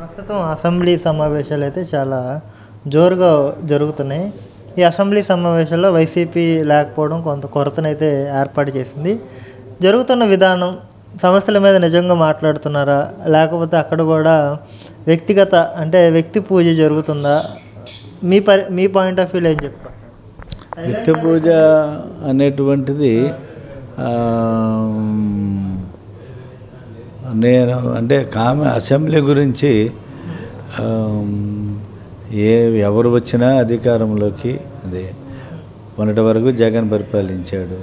ప్రస్తుతం అసెంబ్లీ సమావేశాలు అయితే చాలా జోరుగా జరుగుతున్నాయి. ఈ అసెంబ్లీ సమావేశాల్లో వైసీపీ లేకపోవడం కొంత కొరతనైతే ఏర్పాటు చేసింది. జరుగుతున్న విధానం సమస్యల మీద నిజంగా మాట్లాడుతున్నారా, లేకపోతే అక్కడ కూడా వ్యక్తిగత అంటే వ్యక్తి పూజ జరుగుతుందా? మీ పాయింట్ ఆఫ్ వ్యూలో ఏం చెప్తారు? వ్యక్తి పూజ అనేటువంటిది నేను అంటే అసెంబ్లీ గురించి ఎవరు వచ్చినా అధికారంలోకి అదే మొన్నటి వరకు జగన్ పరిపాలించాడు,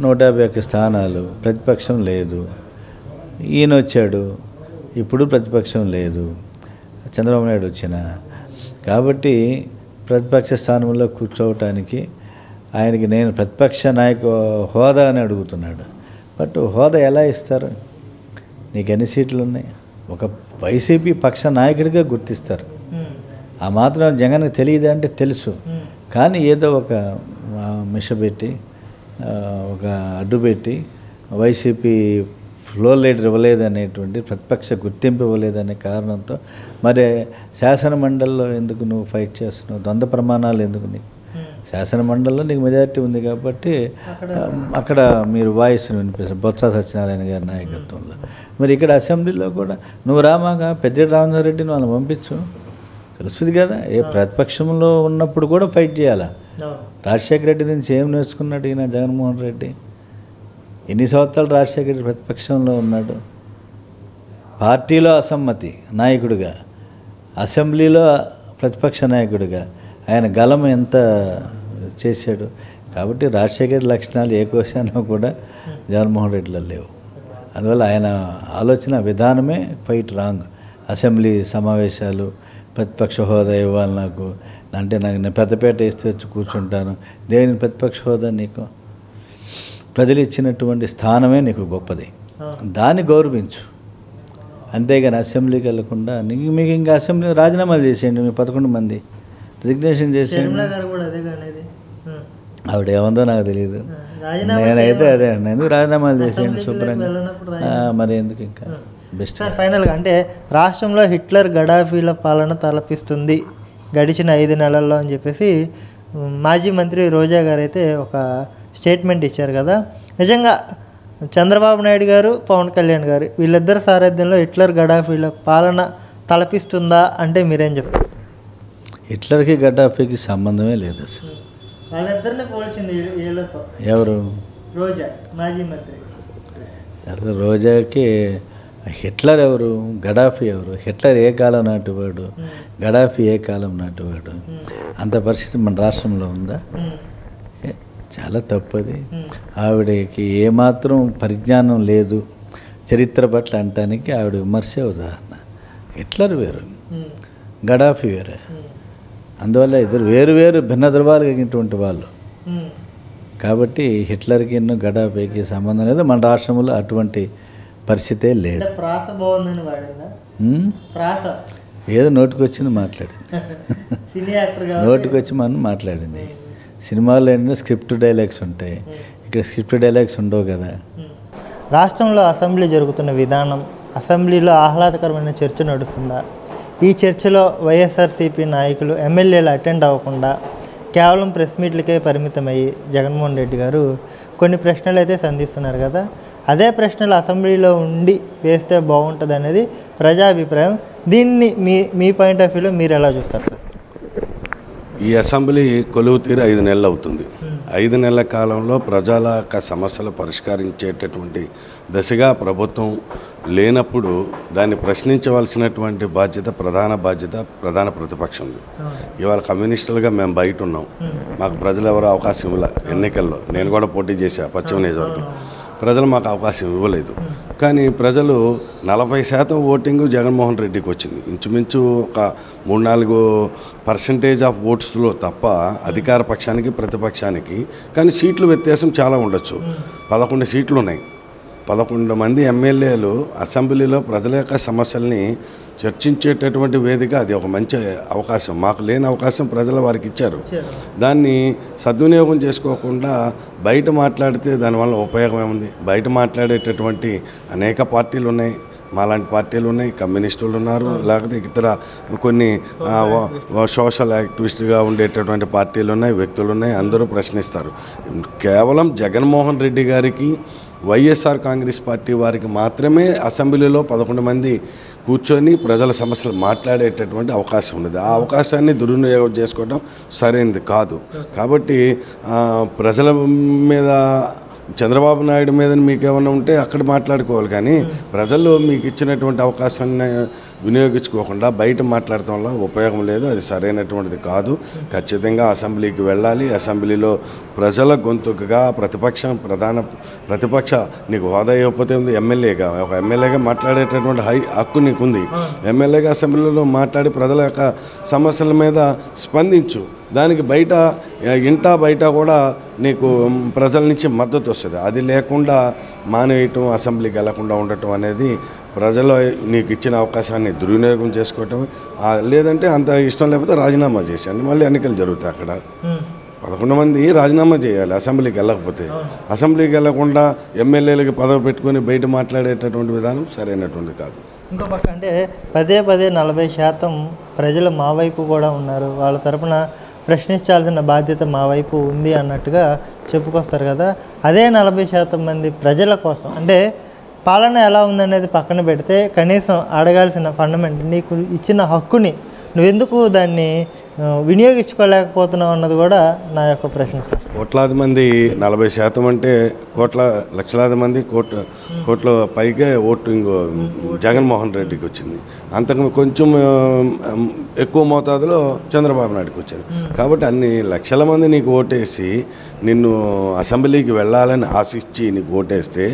151 స్థానాలు, ప్రతిపక్షం లేదు. ఈయన వచ్చాడు, ఇప్పుడు ప్రతిపక్షం లేదు, చంద్రబాబు నాయుడు వచ్చిన. కాబట్టి ప్రతిపక్ష స్థానంలో కూర్చోవటానికి ఆయనకి నేను ప్రతిపక్ష నాయక హోదా అని అడుగుతున్నాడు. బట్ హోదా ఎలా ఇస్తారు? నీకు ఎన్ని సీట్లు ఉన్నాయి? ఒక వైసీపీ పక్ష నాయకుడిగా గుర్తిస్తారు. ఆ మాత్రం జగన్కి తెలియదు అంటే తెలుసు, కానీ ఏదో ఒక మిష పెట్టి ఒక అడ్డు పెట్టి వైసీపీ ఫ్లోర్ లీడర్ ఇవ్వలేదనేటువంటి ప్రతిపక్ష గుర్తింపు ఇవ్వలేదనే కారణంతో మరి శాసన మండలిలో ఎందుకు నువ్వు ఫైట్ చేస్తున్నావు? ద్వంద్వ ప్రమాణాలు ఎందుకు? నీకు శాసన మండలిలో నీకు మెజారిటీ ఉంది కాబట్టి అక్కడ మీరు వాయిస్ని వినిపిస్తారు బొత్స సత్యనారాయణ గారి నాయకత్వంలో. మరి ఇక్కడ అసెంబ్లీలో కూడా నువ్వు రామాక పెద్దిరెడ్డి రామచంద్రరెడ్డిని వాళ్ళని పంపించు, తెలుస్తుంది కదా. ఏ ప్రతిపక్షంలో ఉన్నప్పుడు కూడా ఫైట్ చేయాలా? రాజశేఖర రెడ్డి నుంచి ఏం నేర్చుకున్నాడు ఈయన జగన్మోహన్ రెడ్డి? ఎన్ని సంవత్సరాలు రాజశేఖర రెడ్డి ప్రతిపక్షంలో ఉన్నాడు? పార్టీలో అసమ్మతి నాయకుడిగా, అసెంబ్లీలో ప్రతిపక్ష నాయకుడిగా ఆయన గలం ఎంత చేశాడు. కాబట్టి రాజశేఖర లక్షణాలు ఏ కోశానో కూడా జగన్మోహన్ రెడ్డిలో లేవు. అందువల్ల ఆయన ఆలోచన విధానమే ఫైట్ రాంగ్. అసెంబ్లీ సమావేశాలు ప్రతిపక్ష హోదా ఇవ్వాలి నాకు అంటే నేను పెద్దపేట వేస్తే వచ్చి కూర్చుంటాను. దేని ప్రతిపక్ష హోదా? నీకు ప్రజలు ఇచ్చినటువంటి స్థానమే నీకు గొప్పది, దాన్ని గౌరవించు. అంతేగాని అసెంబ్లీకి వెళ్లకుండా మీకు ఇంకా అసెంబ్లీ రాజీనామాలు చేసేయండి. మీ 11 మంది రిజిగ్నేషన్ చేసేయండి. ఆవిడ ఏముందో నాకు తెలియదు, నేనైతే అదే ఎందుకు రాజీనామాలు చేసేయండి శుభ్రంగా. మరి ఎందుకు ఇంకా బెస్ట్. ఫైనల్గా అంటే రాష్ట్రంలో హిట్లర్ గడాఫీల పాలన తలపిస్తుంది గడిచిన 5 నెలల్లో అని చెప్పేసి మాజీ మంత్రి రోజా గారు అయితే ఒక స్టేట్మెంట్ ఇచ్చారు కదా. నిజంగా చంద్రబాబు నాయుడు గారు, పవన్ కళ్యాణ్ గారు వీళ్ళిద్దరు సారథ్యంలో హిట్లర్ గడాఫీల పాలన తలపిస్తుందా అంటే మీరేం చెప్తారు? హిట్లర్కి గడాఫీకి సంబంధమే లేదు అసలు. వాళ్ళిద్దరిని పోల్చింది వీళ్ళతో. ఎవరు? రోజా మాజీ మంత్రి. అసలు రోజాకి హిట్లర్ ఎవరు, గడాఫీ ఎవరు? హిట్లర్ ఏ కాలం నాటివాడు, గడాఫీ ఏ కాలం నాటివాడు? అంత పరిస్థితి మన రాష్ట్రంలో ఉందా? చాలా తప్పది. ఆవిడకి ఏమాత్రం పరిజ్ఞానం లేదు చరిత్ర పట్ల అంటానికి ఆవిడ విమర్శే ఉదాహరణ. హిట్లర్ వేరు, గడాఫీ వేరే. అందువల్ల ఇద్దరు వేరు వేరు భిన్న ధృవాలు కలిగినటువంటి వాళ్ళు. కాబట్టి హిట్లర్కి గడాఫీకి సంబంధం లేదు. మన రాష్ట్రంలో అటువంటి పరిస్థితే లేదు. ఏదో నోటికొచ్చింది మాట్లాడింది, నోటికొచ్చి మనం మాట్లాడింది. సినిమాల్లో ఏంటంటే స్క్రిప్ట్ డైలాగ్స్ ఉంటాయి, ఇక్కడ స్క్రిప్ట్ డైలాగ్స్ ఉండవు కదా. రాష్ట్రంలో అసెంబ్లీ జరుగుతున్న విధానం, అసెంబ్లీలో ఆహ్లాదకరమైన చర్చ నడుస్తుందా? ఈ చర్చలో వైఎస్ఆర్సీపీ నాయకులు, ఎమ్మెల్యేలు అటెండ్ అవ్వకుండా కేవలం ప్రెస్ మీట్లకే పరిమితమయ్యి జగన్మోహన్ రెడ్డి గారు కొన్ని ప్రశ్నలు అయితే సంధిస్తున్నారు కదా. అదే ప్రశ్నలు అసెంబ్లీలో ఉండి వేస్తే బాగుంటుంది అనేది ప్రజాభిప్రాయం. దీన్ని మీ పాయింట్ ఆఫ్ వ్యూలో మీరు ఎలా చూస్తారు సార్? ఈ అసెంబ్లీ కొలువు తీరు 5 నెలలు అవుతుంది. 5 నెలల కాలంలో ప్రజల సమస్యలు పరిష్కరించేటటువంటి దశగా ప్రభుత్వం లేనప్పుడు దాన్ని ప్రశ్నించవలసినటువంటి బాధ్యత ప్రధాన ప్రతిపక్షంది. ఇవాళ కమ్యూనిస్టులుగా మేము బయట ఉన్నాం, మాకు ప్రజలు ఎవరు అవకాశం ఇవ్వలే. ఎన్నికల్లో నేను కూడా పోటీ చేశా పశ్చిమ నియోజకవర్గం, ప్రజలు మాకు అవకాశం ఇవ్వలేదు. కానీ ప్రజలు 40% ఓటింగ్ జగన్మోహన్ రెడ్డికి వచ్చింది. ఇంచుమించు ఒక 3-4% ఆఫ్ ఓట్స్లో తప్ప అధికార పక్షానికి ప్రతిపక్షానికి. కానీ సీట్లు వ్యత్యాసం చాలా ఉండొచ్చు. 11 సీట్లు ఉన్నాయి. 11 మంది ఎమ్మెల్యేలు అసెంబ్లీలో ప్రజల యొక్క సమస్యల్ని చర్చించేటటువంటి వేదిక. అది ఒక మంచి అవకాశం. మాకు లేని అవకాశం ప్రజలు వారికి ఇచ్చారు. దాన్ని సద్వినియోగం చేసుకోకుండా బయట మాట్లాడితే దానివల్ల ఉపయోగం ఏముంది? బయట మాట్లాడేటటువంటి అనేక పార్టీలు ఉన్నాయి, మాలాంటి పార్టీలు ఉన్నాయి, కమ్యూనిస్టులు ఉన్నారు, లేకపోతే ఇతర కొన్ని సోషల్ యాక్టివిస్ట్గా ఉండేటటువంటి పార్టీలు ఉన్నాయి, వ్యక్తులు ఉన్నాయి, అందరూ ప్రశ్నిస్తారు. కేవలం జగన్మోహన్ రెడ్డి గారికి వైఎస్ఆర్ కాంగ్రెస్ పార్టీ వారికి మాత్రమే అసెంబ్లీలో 11 మంది కూర్చొని ప్రజల సమస్యలు మాట్లాడేటటువంటి అవకాశం ఉన్నది. ఆ అవకాశాన్ని దుర్వినియోగం చేసుకోవడం సరైనది కాదు. కాబట్టి ప్రజల మీద చంద్రబాబు నాయుడు మీద మీకు ఏమైనా ఉంటే అక్కడ మాట్లాడుకోవాలి, కానీ ప్రజల్లో మీకు ఇచ్చినటువంటి అవకాశాన్ని వినియోగించుకోకుండా బయట మాట్లాడటం వల్ల ఉపయోగం లేదు, అది సరైనటువంటిది కాదు. ఖచ్చితంగా అసెంబ్లీకి వెళ్ళాలి. అసెంబ్లీలో ప్రజల గొంతుకగా ప్రతిపక్ష నీకు హోదా ఇవ్వకపోతే ఉంది, ఒక ఎమ్మెల్యేగా మాట్లాడేటటువంటి హక్కు నీకు ఉంది. ఎమ్మెల్యేగా అసెంబ్లీలో మాట్లాడి ప్రజల యొక్క సమస్యల మీద స్పందించు. దానికి బయట కూడా నీకు ప్రజల నుంచి మద్దతు వస్తుంది. అది లేకుండా మానేయటం, అసెంబ్లీకి వెళ్లకుండా ఉండటం అనేది ప్రజలు నీకు ఇచ్చిన అవకాశాన్ని దుర్వినియోగం చేసుకోవటం. లేదంటే అంత ఇష్టం లేకపోతే రాజీనామా చేశాను, మళ్ళీ ఎన్నికలు జరుగుతాయి. అక్కడ 11 మంది రాజీనామా చేయాలి అసెంబ్లీకి వెళ్ళకపోతే. అసెంబ్లీకి వెళ్లకుండా ఎమ్మెల్యేలకి పదవి పెట్టుకొని బయట మాట్లాడేటటువంటి విధానం సరైనటువంటి కాదు. ఇంకో పక్క అంటే పదే 40% ప్రజలు మా వైపు కూడా ఉన్నారు, వాళ్ళ తరపున ప్రశ్నించాల్సిన బాధ్యత మా వైపు ఉంది అన్నట్టుగా చెప్పుకొస్తారు కదా. అదే 40% మంది ప్రజల కోసం అంటే పాలన ఎలా ఉందనేది పక్కన పెడితే కనీసం అడగాల్సిన ఫండమెంట్, నీకు ఇచ్చిన హక్కుని నువ్వెందుకు దాన్ని వినియోగించుకోలేకపోతున్నావు అన్నది కూడా నా యొక్క ప్రశ్న సార్. కోట్లాది మంది 40% అంటే లక్షలాది మంది కోట్ల పైగా ఓటింగ్ జగన్మోహన్ రెడ్డికి వచ్చింది. అంతకు కొంచెం ఎక్కువ మోతాదులో చంద్రబాబు నాయుడుకి వచ్చారు. కాబట్టి అన్ని లక్షల మంది నీకు ఓటేసి నిన్ను అసెంబ్లీకి వెళ్ళాలని ఆశించి నీకు ఓటేస్తే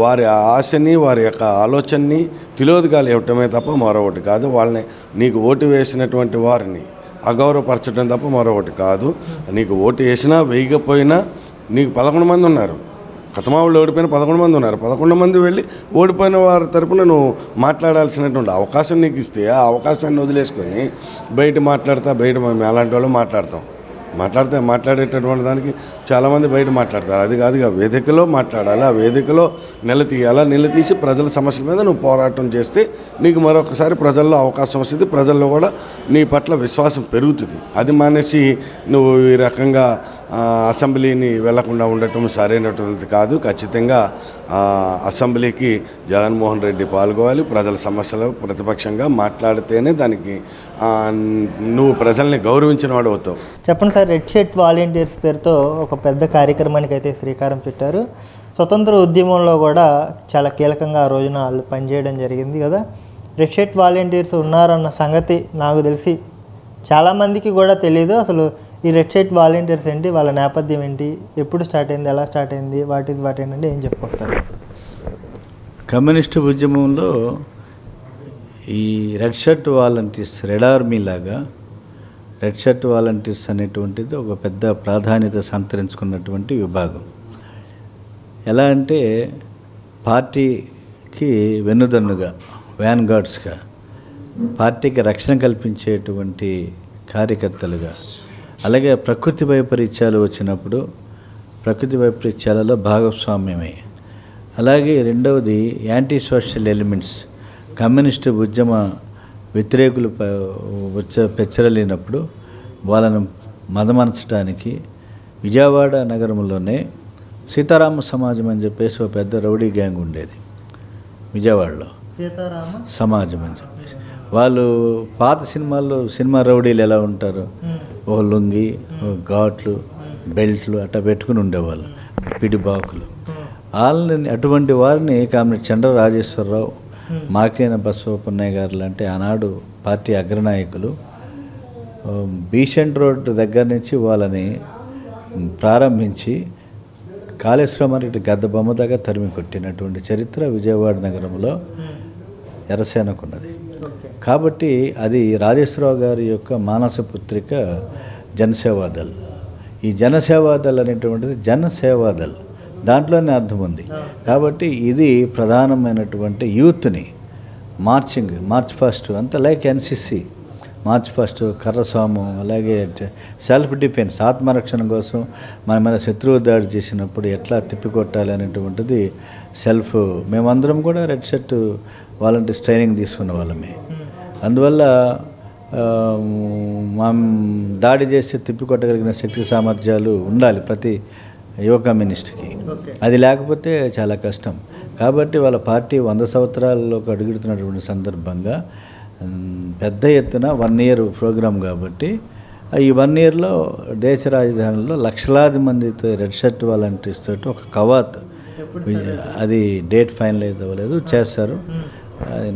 వారి ఆశని, వారి యొక్క ఆలోచనని తిలోదకాలు ఇవ్వటమే తప్ప మరొకటి కాదు. వాళ్ళని నీకు ఓటు వేసినటువంటి వారిని అగౌరవపరచడం తప్ప మరొకటి కాదు. నీకు ఓటు వేసినా వేయకపోయినా నీకు 11 మంది ఉన్నారు. కథమావుళ్ళు ఓడిపోయిన 11 మంది ఉన్నారు. 11 మంది వెళ్ళి ఓడిపోయిన వారి తరపున నువ్వు మాట్లాడాల్సినటువంటి అవకాశం నీకు ఇస్తే ఆ అవకాశాన్ని వదిలేసుకొని బయట మేము అలాంటి వాళ్ళు మాట్లాడేటటువంటి దానికి చాలామంది బయట మాట్లాడతారు. అది కాదు, వేదికలో మాట్లాడాలి. ఆ వేదికలో నిలదీసి ప్రజల సమస్యల మీద నువ్వు పోరాటం చేస్తే నీకు మరొకసారి ప్రజల్లో అవకాశం వస్తుంది, ప్రజల్లో కూడా నీ పట్ల విశ్వాసం పెరుగుతుంది. అది మానేసి నువ్వు ఈ రకంగా అసెంబ్లీని వెళ్లకుండా ఉండటం సరైనటువంటిది కాదు. ఖచ్చితంగా అసెంబ్లీకి జగన్మోహన్ రెడ్డి పాల్గొవాలి. ప్రజల సమస్యలు ప్రతిపక్షంగా మాట్లాడితేనే దానికి నువ్వు ప్రజల్ని గౌరవించిన వాడు అవుతావు. చెప్పండి సార్, రెడ్ షర్ట్ వాలంటీర్స్ పేరుతో ఒక పెద్ద కార్యక్రమానికి అయితే శ్రీకారం చుట్టారు. స్వతంత్ర ఉద్యమంలో కూడా చాలా కీలకంగా ఆ రోజున వాళ్ళు పనిచేయడం జరిగింది కదా. రెడ్ షర్ట్ వాలంటీర్స్ ఉన్నారన్న సంగతి నాకు తెలిసి చాలామందికి కూడా తెలియదు. అసలు ఈ రెడ్ షర్ట్ వాలంటీర్స్ ఏంటి, వాళ్ళ నేపథ్యం ఏంటి, ఎప్పుడు స్టార్ట్ అయింది, ఎలా స్టార్ట్ అయింది, వాట్ ఏంటంటే ఏం చెప్పుకొస్తారు? కమ్యూనిస్టు ఉద్యమంలో ఈ red shirt volunteers, red army లాగా రెడ్ షర్ట్ వాలంటీర్స్ అనేటువంటిది ఒక పెద్ద ప్రాధాన్యత సంతరించుకున్నటువంటి విభాగం. ఎలా అంటే పార్టీకి వెన్నుదన్నుగా, వ్యాన్ గార్డ్స్గా, పార్టీకి రక్షణ కల్పించేటువంటి కార్యకర్తలుగా, అలాగే ప్రకృతి వైపరీత్యాలు వచ్చినప్పుడు ప్రకృతి వైపరీత్యాలలో భాగస్వామ్యమే. అలాగే రెండవది యాంటీ సోషల్ ఎలిమెంట్స్, కమ్యూనిస్టు ఉద్యమ వ్యతిరేకులు పెచ్చరలేనప్పుడు వాళ్ళను మదమనచడానికి విజయవాడ నగరంలోనే సీతారామ సమాజం అని చెప్పేసి ఒక పెద్ద రౌడీ గ్యాంగ్ ఉండేది విజయవాడలో. సీతారామ సమాజం అని చెప్పేసి వాళ్ళు పాత సినిమా రౌడీలు ఎలా ఉంటారు, ఓ లుంగి, ఓ ఘాట్లు, బెల్ట్లు అట్లా పెట్టుకుని ఉండేవాళ్ళు, పిడిబాకులు. వాళ్ళని అటువంటి వారిని కామ్రేడ్ చండ్ర రాజేశ్వరరావు, మాకేన బసవపున్నయ్య గారు లాంటి ఆనాడు పార్టీ అగ్రనాయకులు బీసెంట్ రోడ్ దగ్గర నుంచి వాళ్ళని ప్రారంభించి కాళేశ్వరమారెడ్డి గద్ద బొమ్మ దగ్గర తరిమి కొట్టినటువంటి చరిత్ర విజయవాడ నగరంలో ఎర్రసేనకున్నది. కాబట్టి అది రాజేశ్వరరావు గారి యొక్క మానస పుత్రిక జనసేవాదల్. ఈ జనసేవాదల్ అనేటువంటిది జనసేవాదల్, దాంట్లోనే అర్థం ఉంది. కాబట్టి ఇది ప్రధానమైనటువంటి యూత్ని మార్చ్ ఫస్ట్ అంతా లైక్ ఎన్సిసి, మార్చ్ ఫస్ట్, కర్రస్వాము, అలాగే సెల్ఫ్ డిఫెన్స్, ఆత్మరక్షణ కోసం మన శత్రువు దాడి చేసినప్పుడు ఎట్లా తిప్పికొట్టాలి అనేటువంటిది మేమందరం కూడా రెడ్ షర్ట్ వాలంటీర్స్ ట్రైనింగ్ తీసుకున్న వాళ్ళమే. అందువల్ల మా దాడి చేసి తిప్పికొట్టగలిగిన శక్తి సామర్థ్యాలు ఉండాలి ప్రతి యువ కమ్యూనిస్ట్కి. అది లేకపోతే చాలా కష్టం. కాబట్టి వాళ్ళ పార్టీ 100 సంవత్సరాల్లోకి అడుగుతున్నటువంటి సందర్భంగా పెద్ద ఎత్తున 1 ఇయర్ ప్రోగ్రాం కాబట్టి ఈ 1 ఇయర్లో దేశ రాజధానిలో లక్షలాది మందితో రెడ్ షర్ట్ వాలంటీర్స్ తోటి ఒక కవాత్, అది డేట్ ఫైనలైజ్ అవ్వలేదు, చేస్తారు.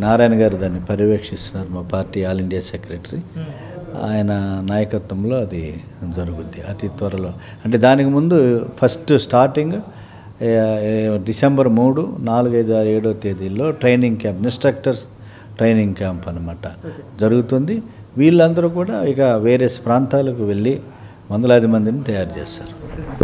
నారాయణ గారు దాన్ని పర్యవేక్షిస్తున్నారు, మా పార్టీ ఆల్ ఇండియా సెక్రటరీ. ఆయన నాయకత్వంలో అది జరుగుద్ది అతి త్వరలో. అంటే దానికి ముందు ఫస్ట్ స్టార్టింగ్ డిసెంబర్ 3, 4, 5, 6, 7వ తేదీల్లో training camp, instructors training camp అన్నమాట జరుగుతుంది. వీళ్ళందరూ కూడా ఇక వేరే ప్రాంతాలకు వెళ్ళి వందలాది మందిని తయారు చేస్తారు.